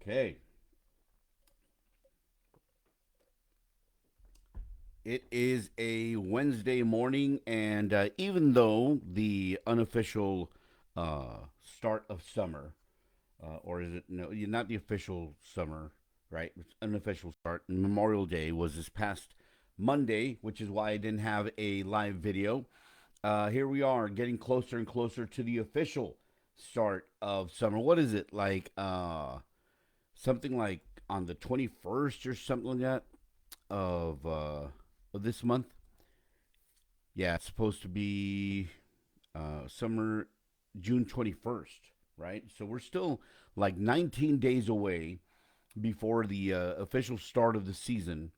Okay. It is a Wednesday morning, and even though the unofficial start of summer, or is it no, not the official summer, right? It's unofficial start. Memorial Day was this past Monday, which is why I didn't have a live video. Here we are, getting closer and closer to the official start of summer. What is it like? Something like on the 21st or something like that of this month. Yeah, it's supposed to be summer June 21st, right? So we're still like 19 days away before the official start of the season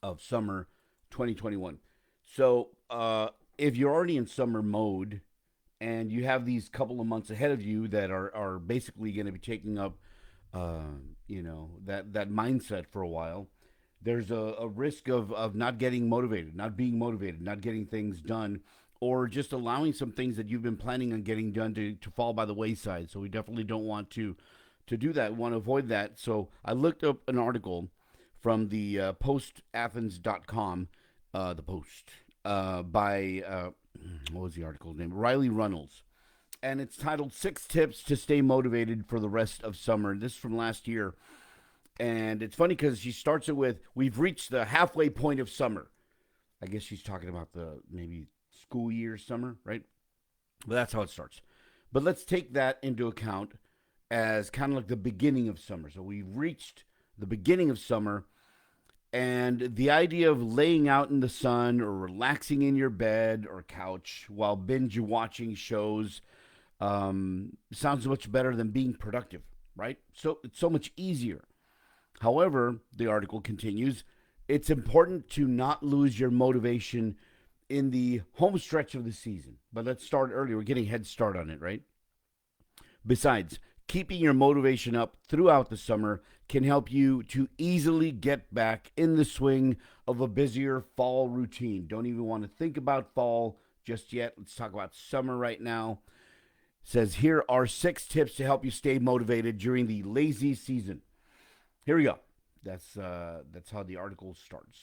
of summer 2021. So if you're already in summer mode and you have these couple of months ahead of you that are basically going to be taking up, that mindset for a while, there's a risk of not getting motivated, not being motivated, not getting things done, or just allowing some things that you've been planning on getting done to fall by the wayside. So we definitely don't want to do that. We want to avoid that. So I looked up an article from the postathens.com, the Post, by, what was the article's name? Riley Runnells. And it's titled Six Tips to Stay Motivated for the Rest of Summer. This is from last year. And it's funny because she starts it with, we've reached the halfway point of summer. I guess she's talking about the maybe school year summer, right? But that's how it starts. But let's take that into account as kind of like the beginning of summer. So we've reached the beginning of summer, and the idea of laying out in the sun or relaxing in your bed or couch while binge watching shows sounds much better than being productive, right? So it's so much easier. However, the article continues, it's important to not lose your motivation in the home stretch of the season. But let's start early. We're getting a head start on it, right? Besides, keeping your motivation up throughout the summer can help you to easily get back in the swing of a busier fall routine. Don't even want to think about fall just yet. Let's talk about summer right now. It says here are six tips to help you stay motivated during the lazy season. Here we go. That's how the article starts.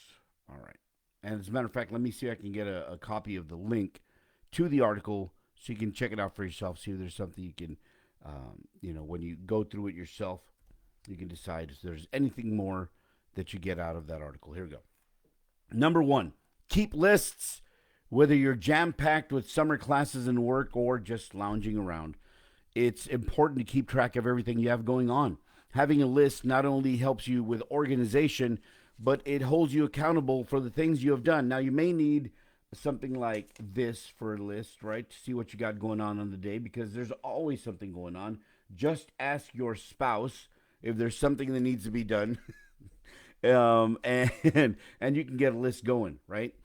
All right. And as a matter of fact, let me see if I can get a copy of the link to the article so you can check it out for yourself. See if there's something you can, when you go through it yourself, you can decide if there's anything more that you get out of that article. Here we go. Number one, keep lists, whether you're jam packed with summer classes and work or just lounging around. It's important to keep track of everything you have going on. Having a list not only helps you with organization, but it holds you accountable for the things you have done. Now, you may need something like this for a list, right? To see what you got going on the day, because there's always something going on. Just ask your spouse if there's something that needs to be done, and you can get a list going, right?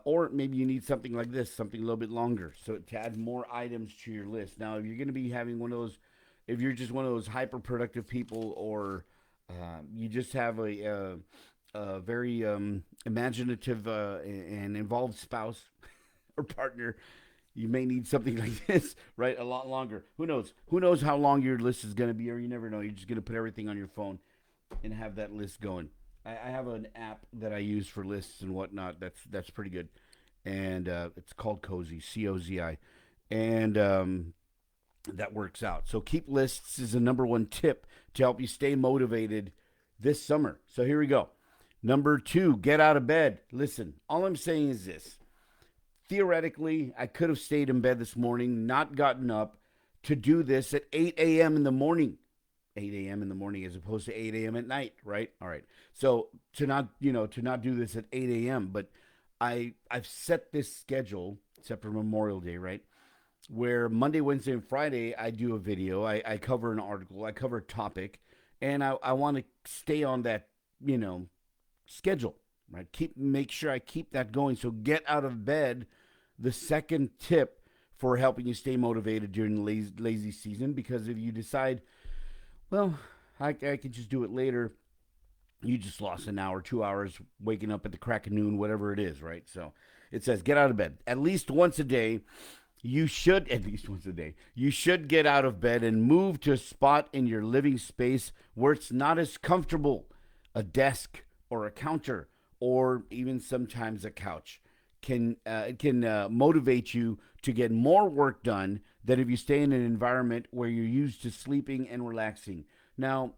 Or maybe you need something like this, something a little bit longer, so to add more items to your list. Now, if you're going to be having one of those, if you're just one of those hyper productive people, or you just have a very imaginative and involved spouse or partner, you may need something like this, right? A lot longer. Who knows? Who knows how long your list is going to be, or you never know. You're just going to put everything on your phone and have that list going. I have an app that I use for lists and whatnot. That's pretty good, and it's called Cozy, COZI, and that works out. So keep lists is the number one tip to help you stay motivated this summer. So here we go. Number two, get out of bed. Listen, all I'm saying is this. Theoretically, I could have stayed in bed this morning, not gotten up to do this at 8 a.m. in the morning. 8 a.m. in the morning as opposed to 8 a.m. at night, right? All right. So to not do this at 8 a.m., but I've set this schedule, except for Memorial Day, right? Where Monday, Wednesday, and Friday I do a video, I cover an article, I cover a topic, and I want to stay on that, schedule, right? Make sure I keep that going. So get out of bed, the second tip for helping you stay motivated during the lazy season, because if you decide, well, I could just do it later, you just lost an hour, 2 hours waking up at the crack of noon, whatever it is, right? So it says get out of bed at least once a day. You should, at least once a day, you should get out of bed and move to a spot in your living space where it's not as comfortable. A desk or a counter or even sometimes a couch can motivate you to get more work done than if you stay in an environment where you're used to sleeping and relaxing. Now,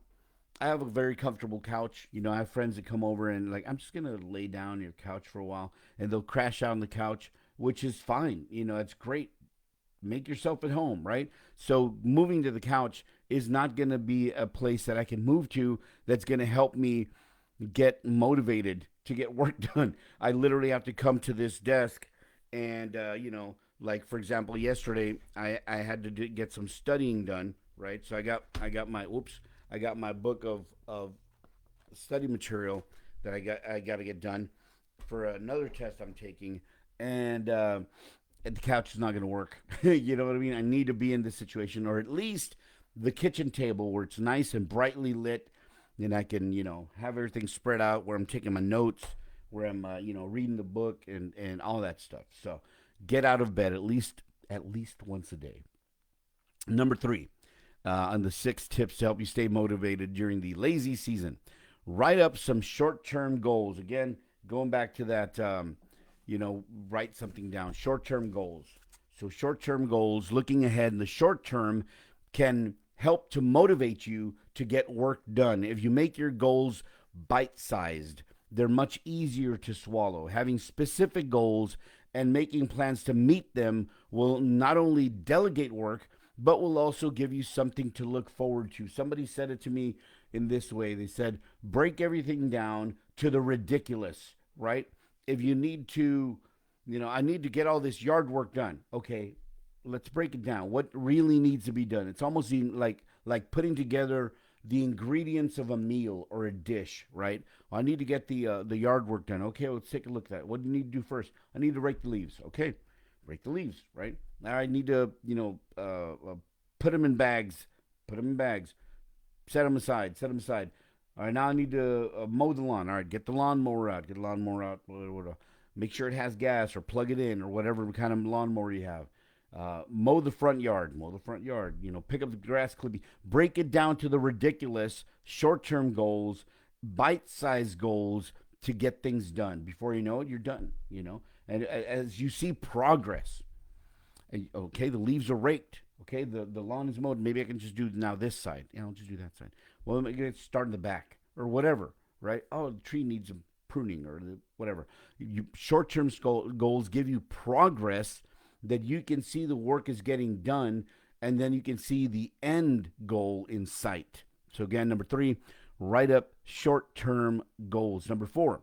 I have a very comfortable couch. I have friends that come over and like, I'm just gonna lay down on your couch for a while, and they'll crash out on the couch, which is fine. It's great. Make yourself at home, right? So moving to the couch is not gonna be a place that I can move to that's gonna help me get motivated to get work done. I literally have to come to this desk and, like for example, yesterday I had to get some studying done, right? So I got my book of study material that I got to get done for another test I'm taking, and the couch is not going to work. You know what I mean? I need to be in this situation, or at least the kitchen table where it's nice and brightly lit, and I can have everything spread out where I'm taking my notes, where I'm reading the book and all that stuff. So get out of bed at least once a day. Number three, on the 6 tips to help you stay motivated during the lazy season. Write up some short term goals. Again, going back to that, write something down. Short term goals. So, short term goals, looking ahead in the short term, can help to motivate you to get work done. If you make your goals bite sized, they're much easier to swallow. Having specific goals and making plans to meet them will not only delegate work, but will also give you something to look forward to. Somebody said it to me in this way. They said, break everything down to the ridiculous, right? If you need to, I need to get all this yard work done. Okay, let's break it down. What really needs to be done? It's almost like putting together the ingredients of a meal or a dish, right? I need to get the yard work done. Okay, let's take a look at that. What do you need to do first? I need to rake the leaves. Okay, rake the leaves, right? Now I need to, put them in bags. Put them in bags. Set them aside. Set them aside. All right, now I need to mow the lawn. All right, get the lawnmower out. Get the lawnmower out. Make sure it has gas or plug it in or whatever kind of lawnmower you have. Mow the front yard. Mow the front yard. Pick up the grass clipping. Break it down to the ridiculous short-term goals, bite-sized goals to get things done. Before you know it, you're done. And as you see progress, okay, the leaves are raked. Okay, the lawn is mowed. Maybe I can just do now this side. I'll just do that side. Well, I'm going to start in the back or whatever, right? Oh, the tree needs some pruning or whatever. Short-term goals give you progress that you can see the work is getting done, and then you can see the end goal in sight. So again, number 3, write up short-term goals. Number 4,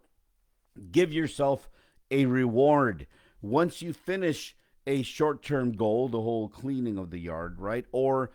give yourself a reward. Once you finish a short-term goal, the whole cleaning of the yard, right? Or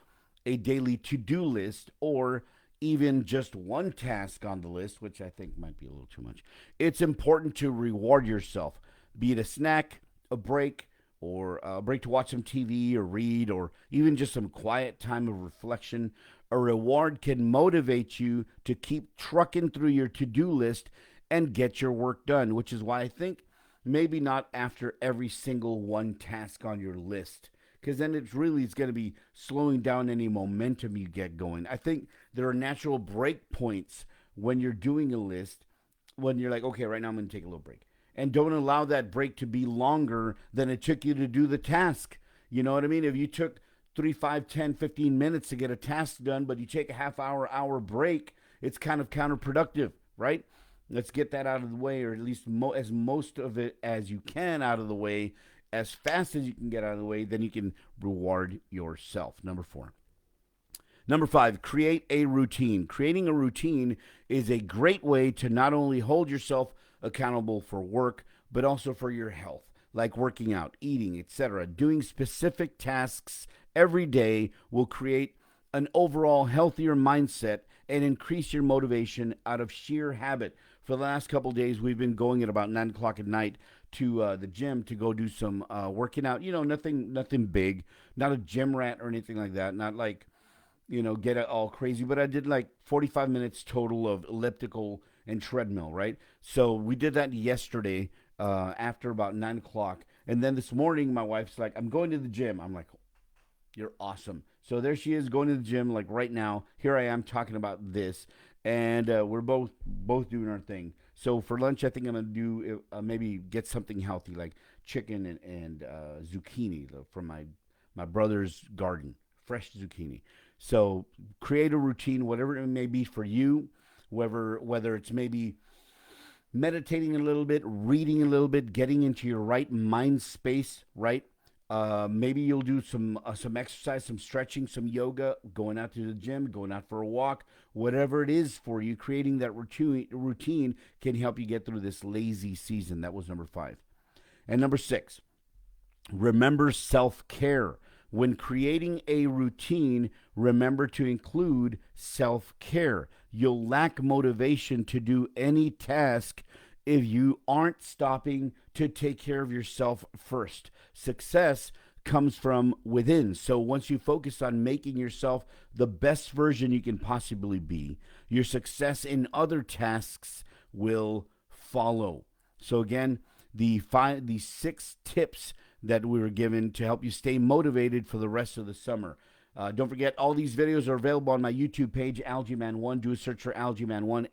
a daily to-do list, or even just one task on the list, which I think might be a little too much. It's important to reward yourself, be it a snack, a break, or a break to watch some TV or read, or even just some quiet time of reflection. A reward can motivate you to keep trucking through your to-do list and get your work done, which is why I think maybe not after every single one task on your list, because then it's going to be slowing down any momentum you get going. I think there are natural break points when you're doing a list, when you're like, okay, right now I'm going to take a little break. And don't allow that break to be longer than it took you to do the task. You know what I mean? If you took 3, 5, 10, 15 minutes to get a task done, but you take a half hour break, it's kind of counterproductive, right? Let's get that out of the way, or at least as most of it as you can out of the way, as fast as you can get out of the way, then you can reward yourself. Number 4. Number 5, create a routine. Creating a routine is a great way to not only hold yourself accountable for work, but also for your health, like working out, eating, etc. Doing specific tasks every day will create an overall healthier mindset and increase your motivation out of sheer habit. For the last couple of days, we've been going at about 9 o'clock at night to the gym to go do some working out. Nothing big, not a gym rat or anything like that. Not like, get it all crazy. But I did like 45 minutes total of elliptical and treadmill, right? So we did that yesterday after about 9 o'clock. And then this morning, my wife's like, I'm going to the gym. I'm like, you're awesome. So there she is going to the gym like right now. Here I am talking about this, and we're both doing our thing. So for lunch, I think I'm gonna do maybe get something healthy like chicken and zucchini from my brother's garden, fresh zucchini. So create a routine, whatever it may be for you, whether it's maybe meditating a little bit, reading a little bit, getting into your right mind space, right? Maybe you'll do some exercise, some stretching, some yoga, going out to the gym, going out for a walk, whatever it is for you. Creating that routine can help you get through this lazy season. That was number 5. And number 6, remember self care. When creating a routine, remember to include self care. You'll lack motivation to do any task if you aren't stopping to take care of yourself first. Success comes from within. So once you focus on making yourself the best version you can possibly be, your success in other tasks will follow. So again, the 6 tips that we were given to help you stay motivated for the rest of the summer. Don't forget, all these videos are available on my YouTube page, AlgaeMan1. Do a search for AlgaeMan1,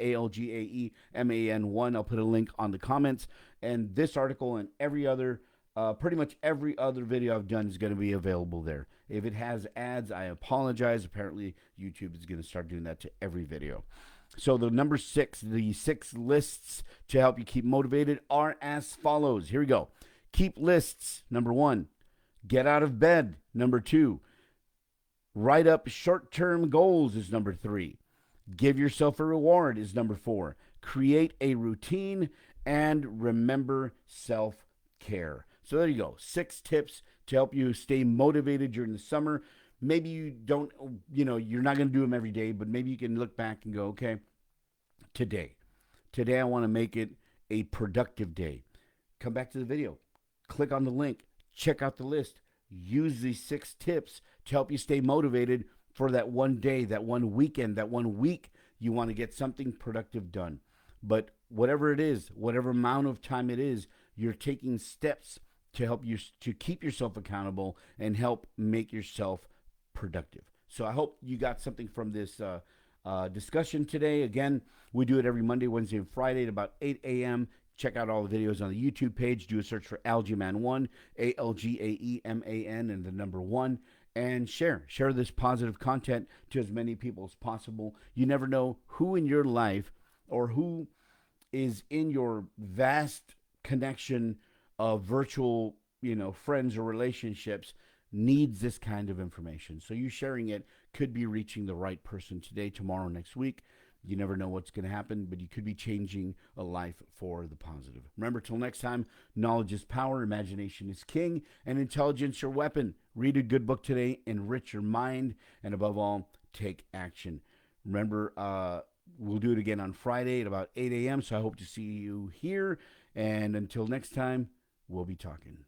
ALGAEMAN1. I'll put a link on the comments. And this article and pretty much every other video I've done is going to be available there. If it has ads, I apologize. Apparently, YouTube is going to start doing that to every video. So the number 6, the 6 lists to help you keep motivated are as follows. Here we go. Keep lists. Number 1, get out of bed. Number 2, write up short-term goals is number 3. Give yourself a reward is number 4. Create a routine and remember self-care. So there you go. 6 tips to help you stay motivated during the summer. Maybe you don't, you're not going to do them every day, but maybe you can look back and go, okay, today I want to make it a productive day. Come back to the video. Click on the link. Check out the list. Use these 6 tips to help you stay motivated for that one day, that one weekend, that one week you want to get something productive done. But whatever it is, whatever amount of time it is, you're taking steps to help you to keep yourself accountable and help make yourself productive. So I hope you got something from this discussion today. Again, we do it every Monday, Wednesday, and Friday at about 8 a.m. Check out all the videos on the YouTube page. Do a search for AlgaeMan1, ALGAEMAN, and the number 1. And share this positive content to as many people as possible. You never know who in your life or who is in your vast connection of virtual, friends or relationships needs this kind of information. So you sharing it could be reaching the right person today, tomorrow, next week. You never know what's going to happen, but you could be changing a life for the positive. Remember, till next time, knowledge is power, imagination is king, and intelligence your weapon. Read a good book today, enrich your mind, and above all, take action. Remember, we'll do it again on Friday at about 8 a.m., so I hope to see you here. And until next time, we'll be talking.